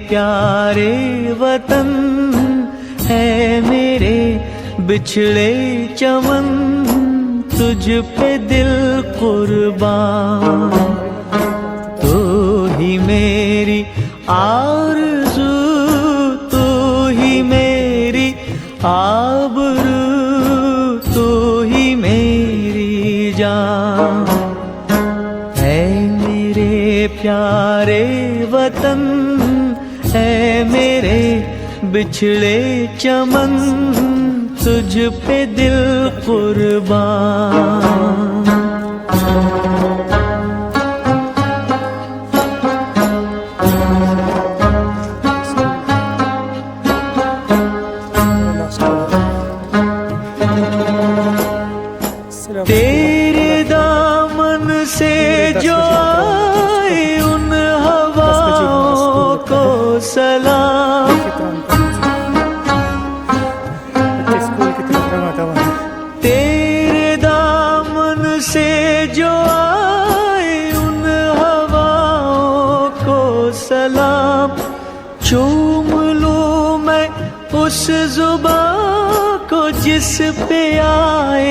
प्यारे वतन है मेरे बिछड़े चमन, तुझ पे दिल कुर्बान। तू ही मेरी आरज़ू, तू ही मेरी आबरू, तू ही मेरी जान। है मेरे प्यारे वतन है मेरे बिछड़े चमन, तुझ पे दिल कुर्बान। तेरे दामन से जो आए उन हवाओं को सलाम। तेरे दामन से जो आए उन हवाओं को सलाम। चूम लूं मैं उस जुबां को जिस पे आए